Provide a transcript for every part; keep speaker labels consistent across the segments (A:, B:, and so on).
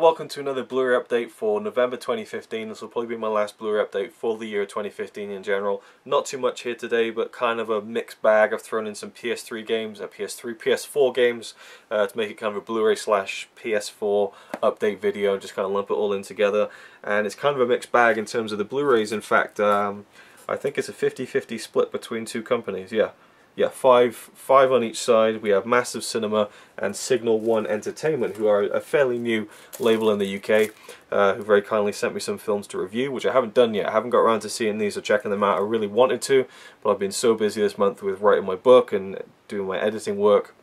A: welcome to another Blu-ray update for November 2015. This will probably be my last Blu-ray update for the year 2015 in general. Not too much here today, but kind of a mixed bag. I've thrown in some PS3 games, PS4 games, to make it kind of a Blu-ray slash PS4 update video, and just kind of lump it all in together. And it's kind of a mixed bag in terms of the Blu-rays. In fact, I think it's a 50-50 split between two companies, yeah, five on each side. We have Massive Cinema and Signal One Entertainment, who are a fairly new label in the UK, who very kindly sent me some films to review, which I haven't done yet. I haven't got around to seeing these or checking them out. I really wanted to, but I've been so busy this month with writing my book and doing my editing work.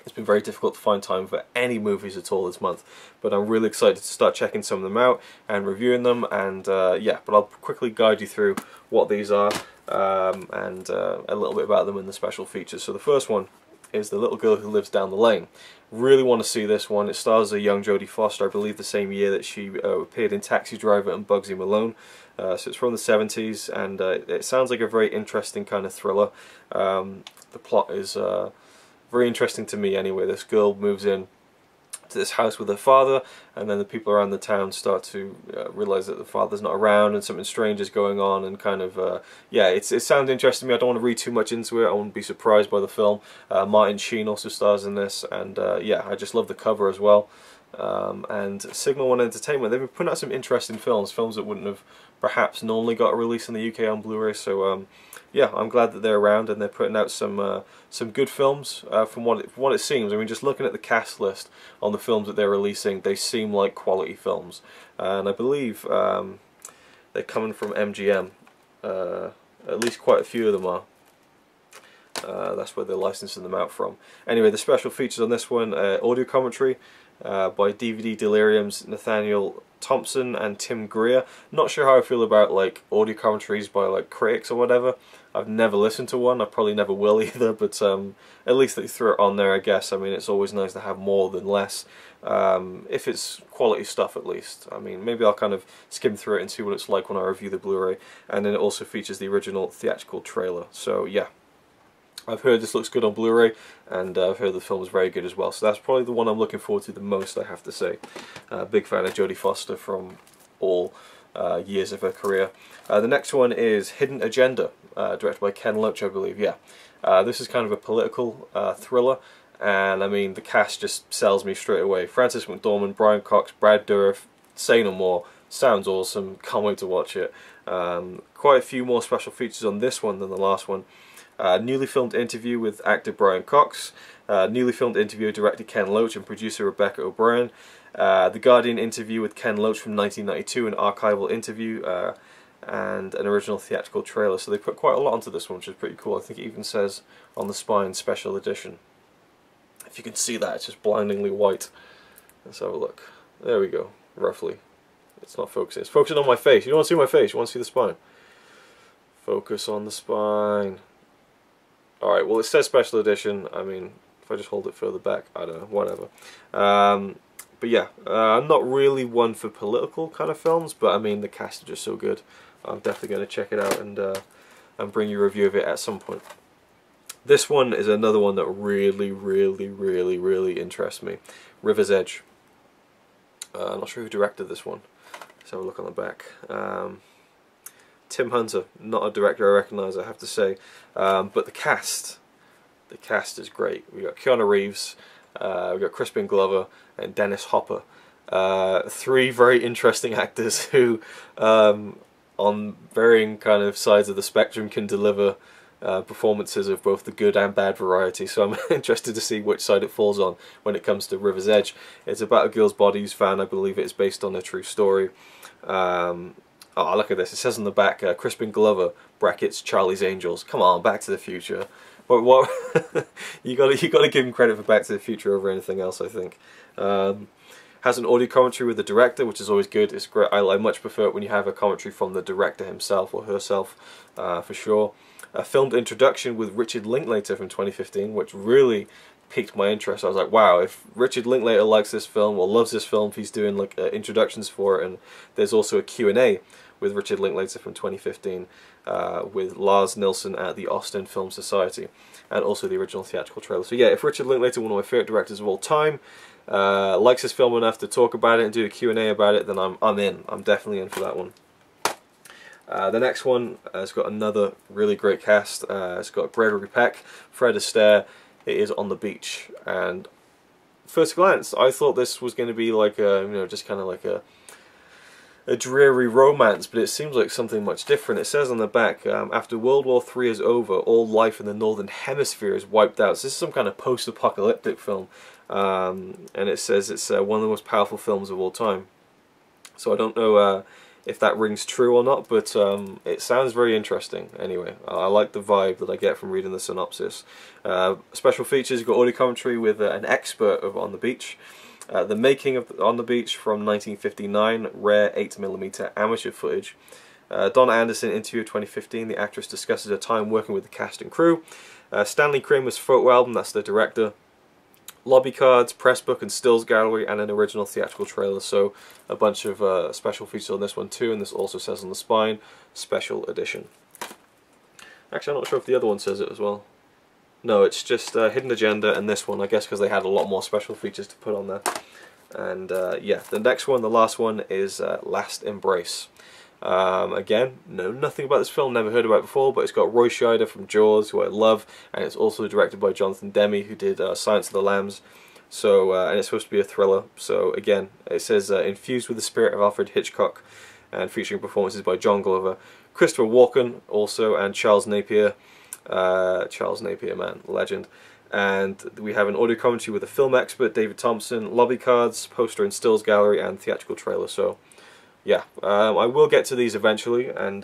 A: It's been very difficult to find time for any movies at all this month, but I'm really excited to start checking some of them out and reviewing them, and yeah, but I'll quickly guide you through what these are, and a little bit about them and the special features. So the first one is The Little Girl Who Lives Down the Lane. Really want to see this one. It stars a young Jodie Foster, I believe the same year that she appeared in Taxi Driver and Bugsy Malone. So it's from the 70s, and it sounds like a very interesting kind of thriller. The plot is very interesting to me anyway. This girl moves in to this house with her father, and then the people around the town start to realize that the father's not around and something strange is going on, and kind of yeah, it sounds interesting to me. I don't want to read too much into it. I won't be surprised by the film. Martin Sheen also stars in this, and yeah, I just love the cover as well. And Signal One Entertainment, they've been putting out some interesting films that wouldn't have perhaps normally got a release in the UK on Blu-ray, so yeah, I'm glad that they're around and they're putting out some good films from what it seems. I mean, just looking at the cast list on the films that they're releasing, they seem like quality films, and I believe they're coming from MGM. At least quite a few of them are. That's where they're licensing them out from. Anyway, the special features on this one: audio commentary by DVD Delirium's Nathaniel Thompson and Tim Greer. Not sure how I feel about like audio commentaries by like critics or whatever. I've never listened to one. I probably never will either, but at least they threw it on there, I guess. I mean, it's always nice to have more than less, if it's quality stuff at least. I mean, maybe I'll kind of skim through it and see what it's like when I review the Blu-ray. And then it also features the original theatrical trailer. So yeah, I've heard this looks good on Blu-ray, and I've heard the film is very good as well. So that's probably the one I'm looking forward to the most, I have to say. Big fan of Jodie Foster from all years of her career. The next one is Hidden Agenda, directed by Ken Loach, I believe. Yeah, this is kind of a political thriller, and I mean, the cast just sells me straight away. Frances McDormand, Brian Cox, Brad Dourif, say no more. Sounds awesome. Can't wait to watch it. Quite a few more special features on this one than the last one. Newly filmed interview with actor Brian Cox, newly filmed interview with director Ken Loach and producer Rebecca O'Brien, The Guardian interview with Ken Loach from 1992, an archival interview, and an original theatrical trailer. So they put quite a lot onto this one, which is pretty cool. I think it even says on the spine, special edition. If you can see that, it's just blindingly white. Let's have a look. There we go, roughly. It's not focusing. It's focusing on my face. You don't want to see my face, you want to see the spine. Focus on the spine. Alright, well, it says special edition. I mean, if I just hold it further back, I don't know, whatever. But yeah, I'm not really one for political kind of films, but I mean, the cast are just so good. I'm definitely going to check it out and bring you a review of it at some point. This one is another one that really interests me. River's Edge. I'm not sure who directed this one. Let's have a look on the back. Tim Hunter, not a director I recognise, I have to say, but the cast is great. We got Keanu Reeves, we got Crispin Glover, and Dennis Hopper. Three very interesting actors who, on varying kind of sides of the spectrum, can deliver performances of both the good and bad variety. So I'm interested to see which side it falls on when it comes to River's Edge. It's about a girl's body who's found. I believe it's based on a true story. Oh, look at this. It says on the back, Crispin Glover, brackets, Charlie's Angels. Come on, Back to the Future. What you got to give him credit for Back to the Future over anything else, I think. Has an audio commentary with the director, which is always good. It's great. I much prefer it when you have a commentary from the director himself or herself, for sure. A filmed introduction with Richard Linklater from 2015, which really piqued my interest. I was like, wow, if Richard Linklater likes this film or loves this film, if he's doing like introductions for it, and there's also a Q&A with Richard Linklater from 2015, with Lars Nilsson at the Austin Film Society, and also the original theatrical trailer. So yeah, if Richard Linklater, one of my favourite directors of all time, likes this film enough to talk about it and do a Q&A about it, then I'm in. I'm definitely in for that one. The next one has got another really great cast. It's got Gregory Peck, Fred Astaire. It is On the Beach, and first glance, I thought this was going to be like a, just kind of like a dreary romance, but it seems like something much different. It says on the back, after World War III is over, all life in the Northern Hemisphere is wiped out. So this is some kind of post-apocalyptic film, and it says it's one of the most powerful films of all time. So I don't know if that rings true or not, but it sounds very interesting. Anyway, I like the vibe that I get from reading the synopsis. Special features, you've got audio commentary with an expert of On the Beach. The making of On the Beach from 1959, rare 8mm amateur footage. Donna Anderson interview 2015, the actress discusses her time working with the cast and crew. Stanley Kramer's photo album, that's the director. Lobby cards, press book and stills gallery, and an original theatrical trailer. So a bunch of special features on this one too, and this also says on the spine, special edition. Actually, I'm not sure if the other one says it as well. No, it's just Hidden Agenda and this one, I guess because they had a lot more special features to put on there. And yeah, the next one, the last one, is Last Embrace. Again, know nothing about this film, never heard about it before, but it's got Roy Scheider from Jaws, who I love, and it's also directed by Jonathan Demme, who did Silence of the Lambs. So, and it's supposed to be a thriller. So again, it says infused with the spirit of Alfred Hitchcock, and featuring performances by John Glover, Christopher Walken also, and Charles Napier. Charles Napier, man, legend. And we have an audio commentary with a film expert, David Thompson, lobby cards, poster and stills gallery, and theatrical trailer. So yeah, I will get to these eventually, and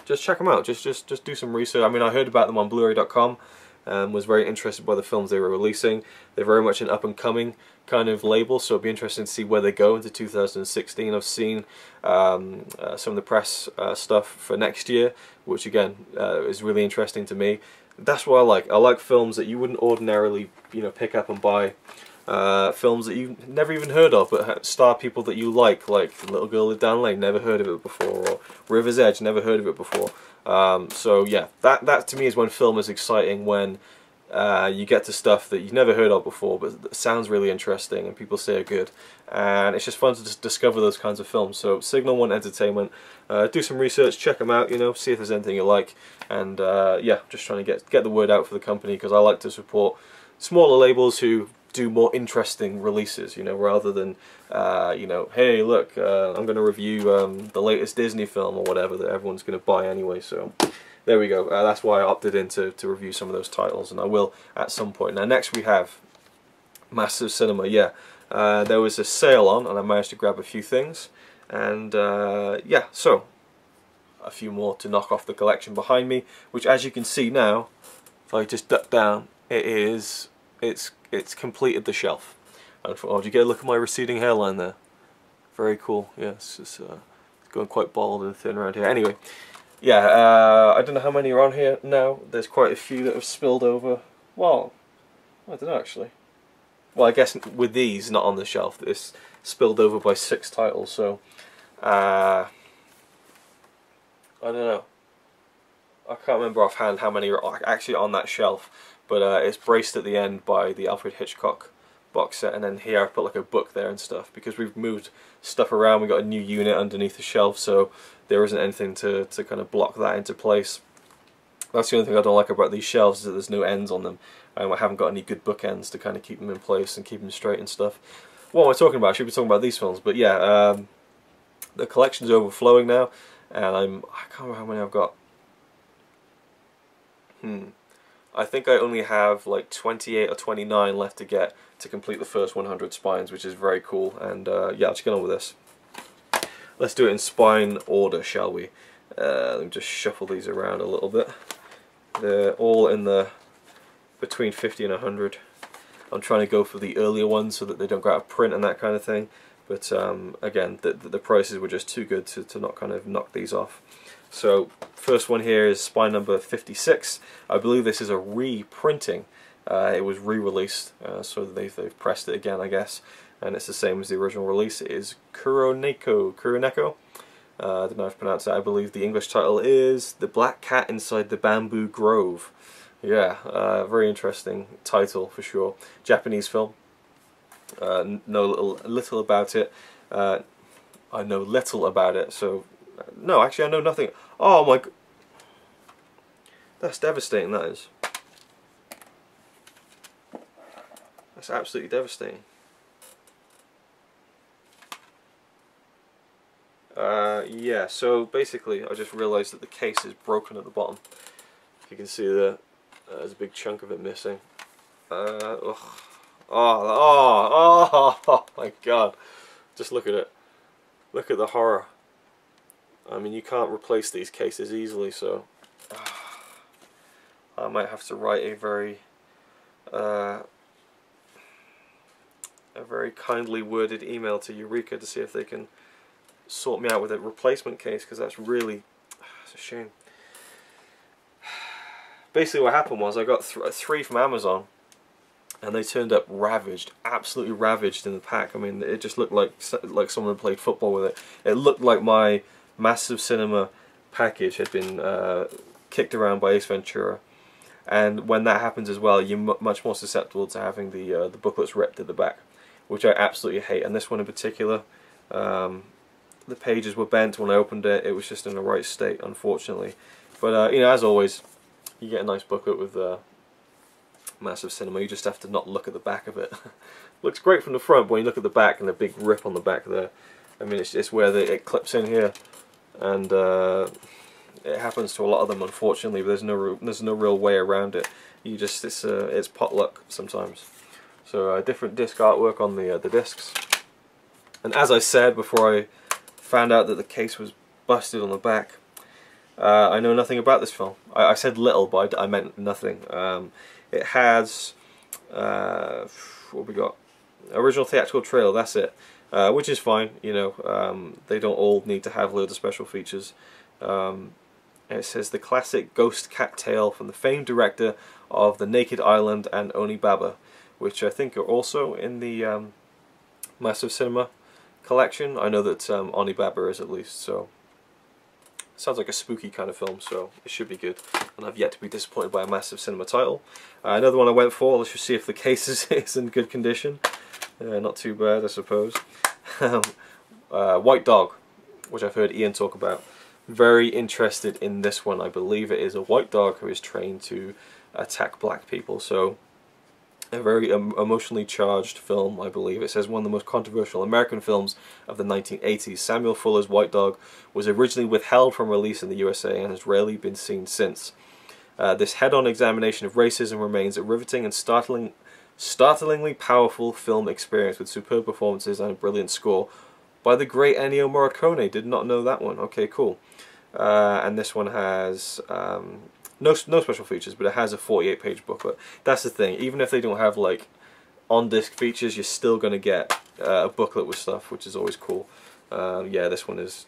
A: just check them out. Just do some research. I mean, I heard about them on Blu-ray.com and was very interested by the films they were releasing. They're very much an up-and-coming kind of label, so it'll be interesting to see where they go into 2016. I've seen some of the press stuff for next year, which again is really interesting to me. That's what I like. I like films that you wouldn't ordinarily, pick up and buy. Films that you've never even heard of, but star people that you like Little Girl Lived Down Lane, never heard of it before, or River's Edge, never heard of it before. So yeah, that to me is when film is exciting, when you get to stuff that you've never heard of before, but that sounds really interesting and people say are good, and it's just fun to just discover those kinds of films. So Signal One Entertainment, do some research, check them out, see if there's anything you like, and yeah, just trying to get the word out for the company, because I like to support smaller labels who do more interesting releases, rather than, hey, look, I'm going to review the latest Disney film or whatever that everyone's going to buy anyway. So there we go. That's why I opted in to review some of those titles, and I will at some point. Now, next we have Massive Cinema. Yeah, there was a sale on, and I managed to grab a few things, and yeah, so a few more to knock off the collection behind me, which, as you can see now, if I just duck down, it's completed the shelf. And oh, did you get a look at my receding hairline there? Very cool. Yes, it's going quite bald and thin around here. Anyway, yeah, I don't know how many are on here now. There's quite a few that have spilled over. Well, I don't know actually. Well, I guess with these not on the shelf, it's spilled over by 6 titles. So I don't know. I can't remember offhand how many are actually on that shelf. But it's braced at the end by the Alfred Hitchcock box set, and then here I've put like a book there and stuff, because we've moved stuff around. We've got a new unit underneath the shelf, so there isn't anything to kind of block that into place. That's the only thing I don't like about these shelves, is that there's no ends on them. I haven't got any good bookends to kind of keep them in place and keep them straight and stuff. What am I talking about? I should be talking about these films, but yeah, the collection's overflowing now, and I can't remember how many I've got. I think I only have like 28 or 29 left to get to complete the first 100 spines, which is very cool. And yeah, let's get on with this. Let's do it in spine order, shall we? Let me just shuffle these around a little bit. They're all in the between 50 and 100. I'm trying to go for the earlier ones so that they don't go out of print and that kind of thing. But again, the prices were just too good to not kind of knock these off. So first one here is spine number 56. I believe this is a reprinting. It was re-released, so they've pressed it again, I guess, and it's the same as the original release. It is Kuroneko. I don't know how to pronounce that. I believe the English title is The Black Cat Inside the Bamboo Grove. Yeah, very interesting title for sure. Japanese film. Know little about it. I know little about it, so no, actually I know nothing. Oh my, that's devastating. That is. That's absolutely devastating. Yeah, so basically I just realised that the case is broken at the bottom. If you can see there, there's a big chunk of it missing. Oh my god. Just look at it. Look at the horror. I mean, you can't replace these cases easily, so I might have to write a very kindly worded email to Eureka to see if they can sort me out with a replacement case, because that's really, it's a shame. Basically what happened was I got three from Amazon, and they turned up ravaged, absolutely ravaged in the pack. I mean, it just looked like someone had played football with it. It looked like my Massive Cinema package had been kicked around by Ace Ventura. And when that happens as well, you're much more susceptible to having the booklets ripped at the back, which I absolutely hate. And this one in particular, the pages were bent when I opened it. It was just in the right state, unfortunately. But you know, as always, you get a nice booklet with Massive Cinema. You just have to not look at the back of it. Looks great from the front, but when you look at the back and the big rip on the back there, I mean, it's where it clips in here, and it happens to a lot of them, unfortunately. But there's no real way around it. You just it's pot luck sometimes. So different disc artwork on the discs. And as I said before, I found out that the case was busted on the back. I know nothing about this film. I said little, but I meant nothing. It has what we got? Original theatrical trailer. That's it, which is fine. You know, they don't all need to have loads of special features. And it says the classic ghost cat tale from the famed director of The Naked Island and Onibaba, which I think are also in the Massive Cinema collection. I know that Onibaba is, at least, so sounds like a spooky kind of film, so it should be good. And I've yet to be disappointed by a Massive Cinema title. Another one I went for, let's just see if the case is in good condition. Not too bad, I suppose. White Dog, which I've heard Ian talk about. Very interested in this one. I believe it is a white dog who is trained to attack black people, so a very emotionally charged film, I believe. It says one of the most controversial American films of the 1980s. Samuel Fuller's White Dog was originally withheld from release in the USA and has rarely been seen since. This head-on examination of racism remains a riveting and startlingly powerful film experience with superb performances and a brilliant score by the great Ennio Morricone. Did not know that one. Okay, cool. And this one has no special features, but it has a 48-page booklet. That's the thing. Even if they don't have like on-disc features, you're still going to get a booklet with stuff, which is always cool. Yeah, this one is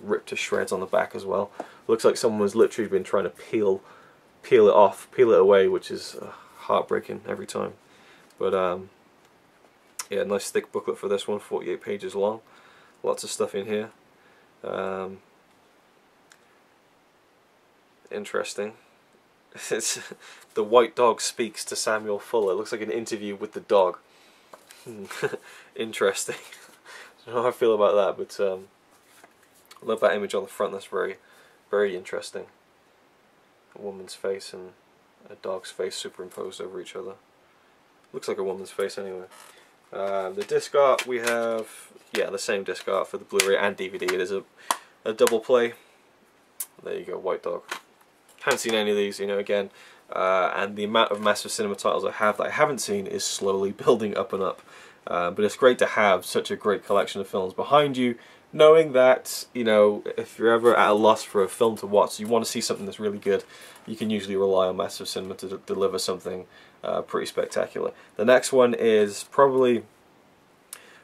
A: ripped to shreds on the back as well. Looks like someone has literally been trying to peel it off, peel it away, which is heartbreaking every time. But yeah, nice thick booklet for this one, 48 pages long. Lots of stuff in here. Interesting. It's the white dog speaks to Samuel Fuller. It looks like an interview with the dog. Interesting. I don't know how I feel about that, but I love that image on the front. That's very, very interesting. A woman's face and a dog's face superimposed over each other. Looks like a woman's face anyway. The disc art, we have, yeah, the same disc art for the Blu-ray and DVD. It is a double play. There you go, White Dog. Haven't seen any of these, you know, again, and the amount of Massive Cinema titles I have that I haven't seen is slowly building up and up. But it's great to have such a great collection of films behind you, knowing that, you know, if you're ever at a loss for a film to watch, you want to see something that's really good, you can usually rely on Massive Cinema to deliver something pretty spectacular. The next one is probably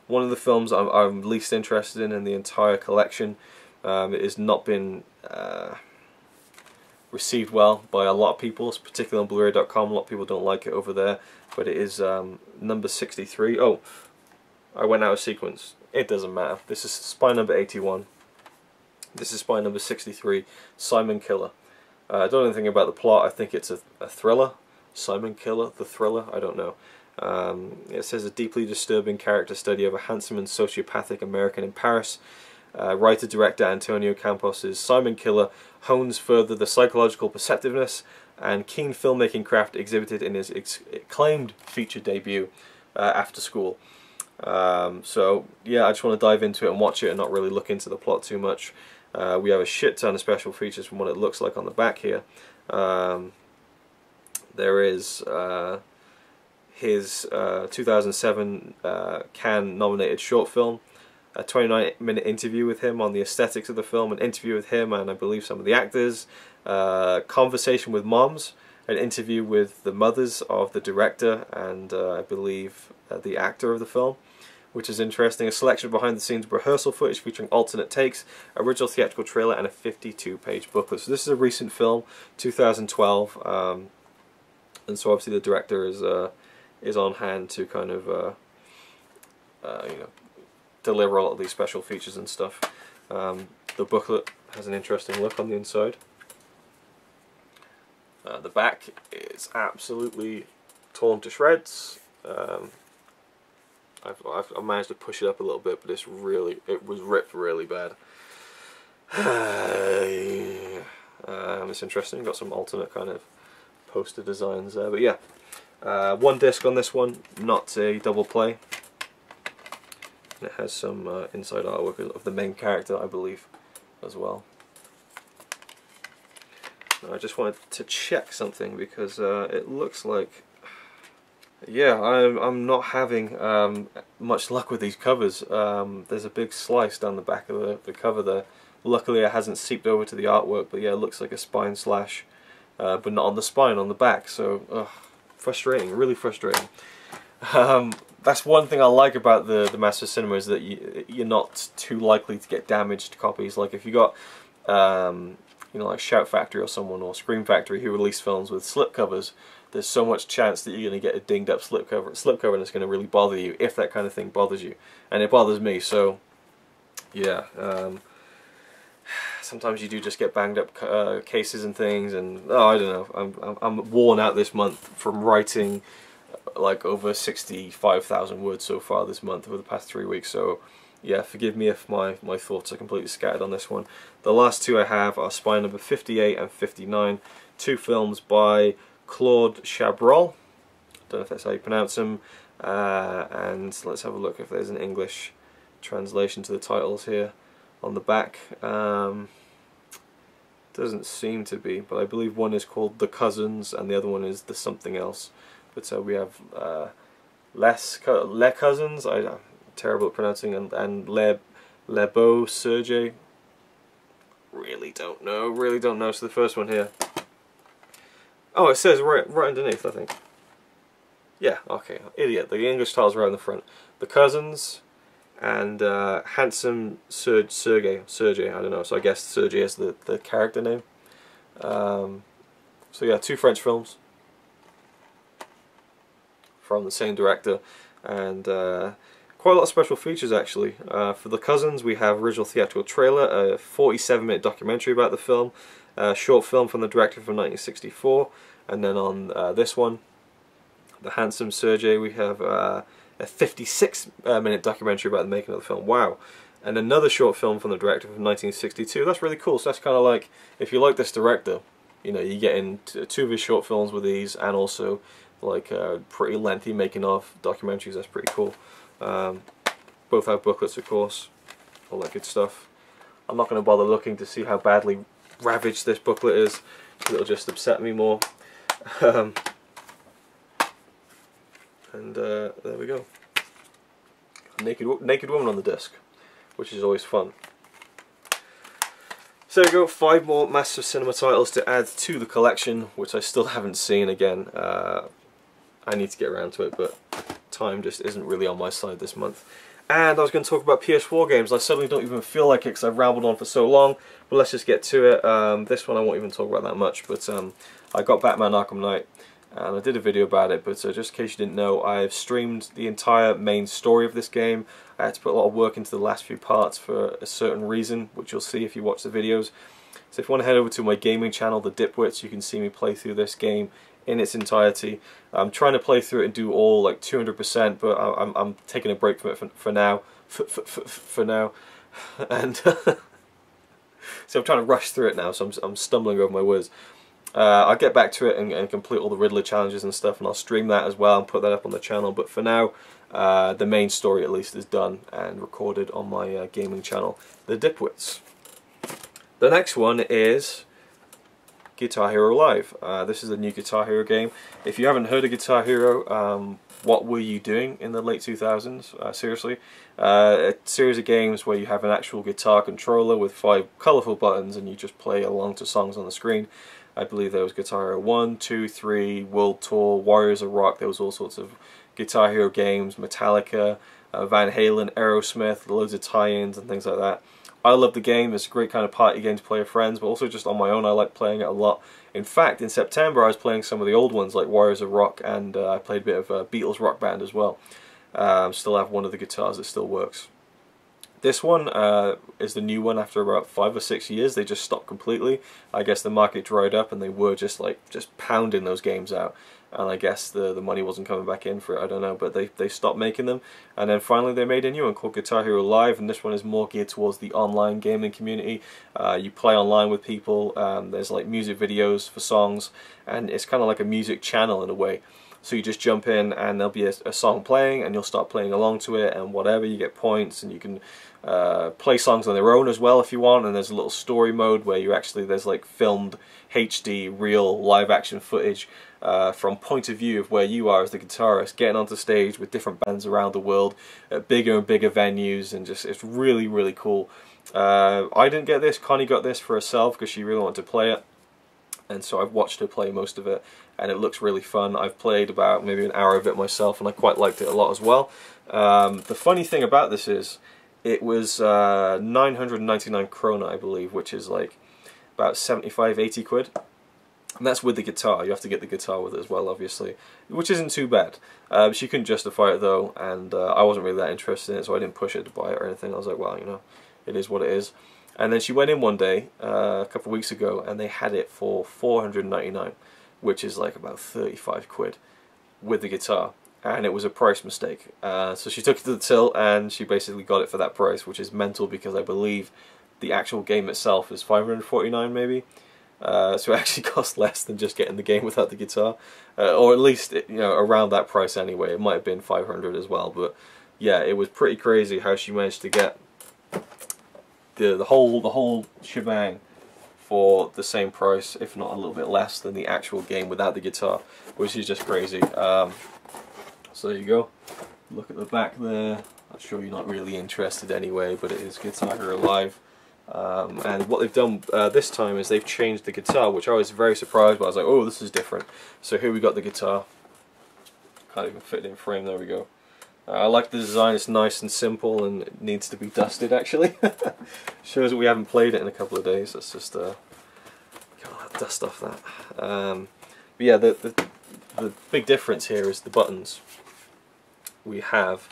A: one of the films I'm least interested in the entire collection. It has not been received well by a lot of people, particularly on Blu-ray.com. A lot of people don't like it over there, but it is number 63. Oh, I went out of sequence. It doesn't matter. This is spy number 81. This is spy number 63, Simon Killer. I don't know anything about the plot. I think it's a thriller. Simon Killer, the thriller? I don't know. It says a deeply disturbing character study of a handsome and sociopathic American in Paris. Writer-director Antonio Campos' Simon Killer hones further the psychological perceptiveness and keen filmmaking craft exhibited in his acclaimed feature debut, After School. So yeah, I just want to dive into it and watch it and not really look into the plot too much. We have a shit ton of special features from what it looks like on the back here. There is his 2007 Cannes nominated short film, a 29-minute interview with him on the aesthetics of the film, an interview with him and I believe some of the actors, conversation with moms, an interview with the mothers of the director and I believe the actor of the film, which is interesting, a selection of behind-the-scenes rehearsal footage featuring alternate takes, original theatrical trailer, and a 52-page booklet. So this is a recent film, 2012, and so obviously the director is on hand to kind of you know, deliver a lot of these special features and stuff. The booklet has an interesting look on the inside. The back is absolutely torn to shreds. I've managed to push it up a little bit, but it was ripped really bad. It's interesting. Got some alternate kind of poster designs there, but yeah, one disc on this one, not a double play. And it has some inside artwork of the main character, I believe, as well. Now, I just wanted to check something because it looks like, yeah, I'm not having much luck with these covers. There's a big slice down the back of the cover there. Luckily it hasn't seeped over to the artwork, but yeah, it looks like a spine slash, but not on the spine, on the back. So, frustrating, really frustrating. That's one thing I like about the Master Cinema, is that you're not too likely to get damaged copies. Like if you got, you know, like Shout Factory or someone, or Scream Factory, who release films with slipcovers, there's so much chance that you're going to get a dinged up slipcover and it's going to really bother you, if that kind of thing bothers you. And it bothers me, so yeah. Sometimes you do just get banged up cases and things, and oh, I don't know. I'm worn out this month from writing like over 65,000 words so far this month over the past 3 weeks. So yeah, forgive me if my thoughts are completely scattered on this one. The last two I have are spy number 58 and 59, two films by Claude Chabrol. Don't know if that's how you pronounce them. And let's have a look if there's an English translation to the titles here on the back. Doesn't seem to be, but I believe one is called The Cousins and the other one is The Something Else. But we have Les Cousins, I'm terrible at pronouncing, and Le Beau Serge. Really don't know. So the first one here. Oh, it says right underneath, I think. Yeah, okay, idiot. The English title's right on the front. The Cousins and Handsome Sergey, I don't know, so I guess Sergey is the character name. So yeah, two French films from the same director, and quite a lot of special features actually. For The Cousins we have original theatrical trailer, a 47-minute documentary about the film, a short film from the director from 1964, and then on this one, The Handsome Sergey, we have a 56-minute documentary about the making of the film. Wow. And another short film from the director from 1962. That's really cool. So that's kind of like, if you like this director, you know, you get in two of his short films with these, and also like pretty lengthy making of documentaries. That's pretty cool. Both have booklets, of course, all that good stuff. I'm not going to bother looking to see how badly ravaged this booklet is, because it'll just upset me more. And there we go. Naked woman on the disc, which is always fun. So there we go, 5 more Master Cinema titles to add to the collection, which I still haven't seen. Again, I need to get around to it, but time just isn't really on my side this month. And I was going to talk about PS4 games. I certainly don't even feel like it because I've rambled on for so long, but let's just get to it. This one I won't even talk about that much, but I got Batman Arkham Knight, and I did a video about it, but just in case you didn't know, I've streamed the entire main story of this game. I had to put a lot of work into the last few parts for a certain reason, which you'll see if you watch the videos. So if you want to head over to my gaming channel, The Dipwits, you can see me play through this game in its entirety. I'm trying to play through it and do all like 200%, but I'm taking a break from it for now. For now, and so I'm trying to rush through it now. So I'm stumbling over my words. I'll get back to it and complete all the Riddler challenges and stuff, and I'll stream that as well and put that up on the channel. But for now, the main story at least is done and recorded on my gaming channel, The Dipwits. The next one is Guitar Hero Live. This is a new Guitar Hero game. If you haven't heard of Guitar Hero, what were you doing in the late 2000s? Seriously. A series of games where you have an actual guitar controller with 5 colourful buttons and you just play along to songs on the screen. I believe there was Guitar Hero 1, 2, 3, World Tour, Warriors of Rock. There was all sorts of Guitar Hero games, Metallica, Van Halen, Aerosmith, loads of tie-ins and things like that. I love the game. It's a great kind of party game to play with friends, but also just on my own I like playing it a lot. In fact, in September I was playing some of the old ones like Warriors of Rock, and I played a bit of Beatles Rock Band as well. Still have one of the guitars that still works. This one is the new one after about 5 or 6 years. They just stopped completely. I guess the market dried up and they were just pounding those games out. And I guess the money wasn't coming back in for it, I don't know, but they stopped making them. And then finally they made a new one called Guitar Hero Live, and this one is more geared towards the online gaming community. You play online with people, there's like music videos for songs, and it's kind of like a music channel in a way. So you just jump in and there'll be a song playing and you'll start playing along to it, and whatever, you get points, and you can play songs on their own as well if you want. And there's a little story mode where there's like filmed HD real live action footage from point of view of where you are as the guitarist, getting onto stage with different bands around the world at bigger and bigger venues, and just it's really, really cool. I didn't get this, Connie got this for herself because she really wanted to play it, and so I've watched her play most of it, and it looks really fun. I've played about maybe an hour of it myself, and I quite liked it a lot as well. The funny thing about this is it was 999 krona, I believe, which is like about 75-80 quid. And that's with the guitar. You have to get the guitar with it as well, obviously, which isn't too bad. She couldn't justify it though, and I wasn't really that interested in it, so I didn't push her to buy it or anything. I was like, well, you know, it is what it is. And then she went in one day, a couple of weeks ago, and they had it for 499, which is like about 35 quid with the guitar. And it was a price mistake. So she took it to the till, and she basically got it for that price, which is mental because I believe the actual game itself is 549 maybe. So it actually cost less than just getting the game without the guitar, or at least around that price anyway. It might have been 500 as well, but yeah, it was pretty crazy how she managed to get the whole shebang for the same price, if not a little bit less than the actual game without the guitar, which is just crazy. So there you go. Look at the back there. I'm sure you're not really interested anyway, but it is Guitar Hero Live. And what they've done this time is they've changed the guitar, which I was very surprised by. I was like, oh, this is different. So here we got the guitar. Can't even fit it in frame, there we go. I like the design, it's nice and simple, and it needs to be dusted actually. Shows that we haven't played it in a couple of days. Let's just get all that dust off that. But yeah, the big difference here is the buttons. We have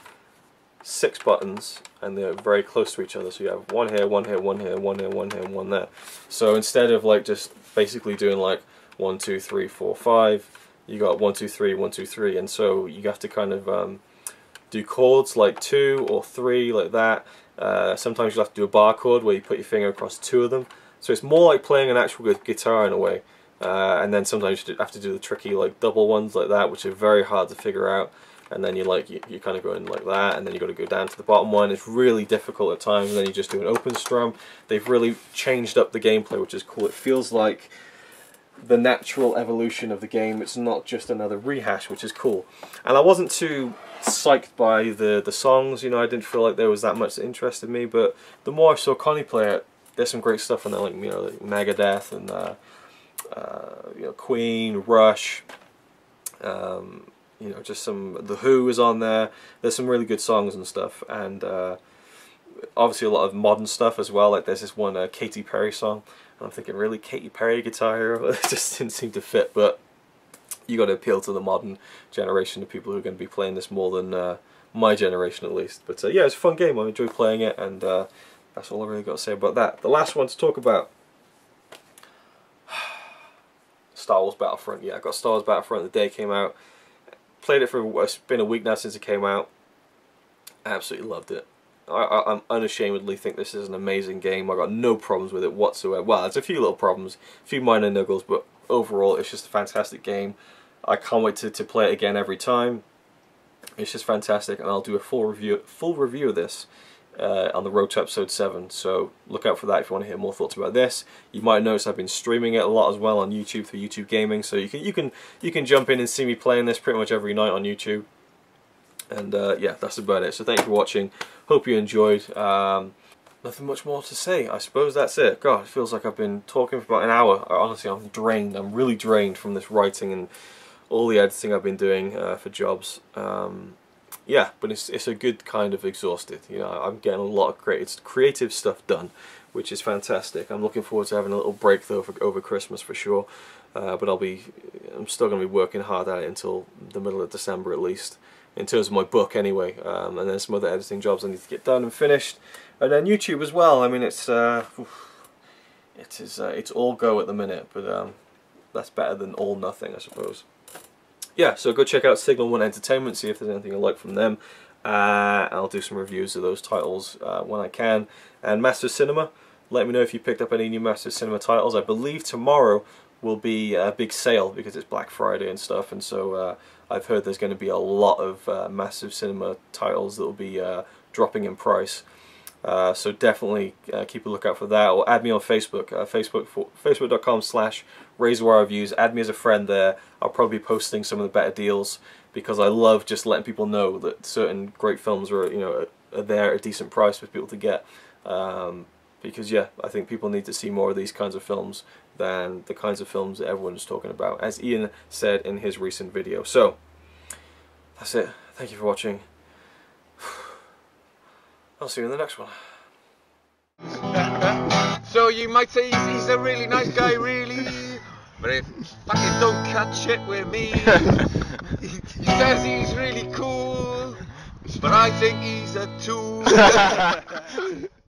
A: 6 buttons, and they're very close to each other. So you have one here, one here, one here, one here, one here, and one there. So instead of like just basically doing like 1, 2, 3, 4, 5, you got 1, 2, 3, 1, 2, 3, and so you have to kind of do chords like 2 or 3 like that. Sometimes you'll have to do a bar chord where you put your finger across 2 of them. So it's more like playing an actual guitar in a way. And then sometimes you have to do the tricky like double ones like that, which are very hard to figure out. And then you kind of go in like that, and then you got to go down to the bottom one. It's really difficult at times. And then you just do an open strum. They've really changed up the gameplay, which is cool. It feels like the natural evolution of the game. It's not just another rehash, which is cool. And I wasn't too psyched by the songs. I didn't feel like there was that much that interested me. But the more I saw Connie play it, there's some great stuff in there, like like Megadeth and Queen, Rush. Just The Who is on there. There's some really good songs and stuff, and obviously a lot of modern stuff as well. Like there's this one Katy Perry song, and I'm thinking, really, Katy Perry Guitar Hero? It just didn't seem to fit. But you got to appeal to the modern generation of people who are going to be playing this more than my generation at least. But yeah, it's a fun game. I enjoy playing it, and that's all I really got to say about that. The last one to talk about, Star Wars Battlefront. Yeah, I got Star Wars Battlefront the day it came out. Played it for, it's been a week now since it came out. I absolutely loved it. I'm unashamedly think this is an amazing game. I got no problems with it whatsoever. Well, there's a few little problems, a few minor niggles, but overall it's just a fantastic game. I can't wait to play it again every time. It's just fantastic, and I'll do a full review of this on the road to episode 7. So look out for that if you want to hear more thoughts about this. You might notice I've been streaming it a lot as well on YouTube through YouTube Gaming, so you can jump in and see me playing this pretty much every night on YouTube. And yeah, that's about it. So thank you for watching. Hope you enjoyed. Nothing much more to say. I suppose that's it. God, it feels like I've been talking for about an hour. Honestly, I'm drained. I'm really drained from this writing and all the editing I've been doing for jobs. Yeah, but it's a good kind of exhausted. You know, I'm getting a lot of creative stuff done, which is fantastic. I'm looking forward to having a little break though over Christmas for sure. But I'm still going to be working hard at it until the middle of December at least, in terms of my book anyway, and then some other editing jobs I need to get done and finished, and then YouTube as well. I mean, it's all go at the minute, but that's better than all nothing, I suppose. Yeah, so go check out Signal 1 Entertainment, see if there's anything I like from them. I'll do some reviews of those titles when I can. And Master Cinema, let me know if you picked up any new Master Cinema titles. I believe tomorrow will be a big sale because it's Black Friday and stuff, and so I've heard there's going to be a lot of Massive Cinema titles that will be dropping in price. So definitely keep a lookout for that, or add me on Facebook, facebook.com/RazorwireReviews. Add me as a friend there. I'll probably be posting some of the better deals because I love just letting people know that certain great films are, you know, are there at a decent price for people to get. Because yeah, I think people need to see more of these kinds of films than the kinds of films that everyone's talking about, as Ian said in his recent video. So that's it. Thank you for watching. I'll see you in the next one.
B: So you might say he's a really nice guy, really, but if fucking don't cut shit with me. He says he's really cool, but I think he's a tool.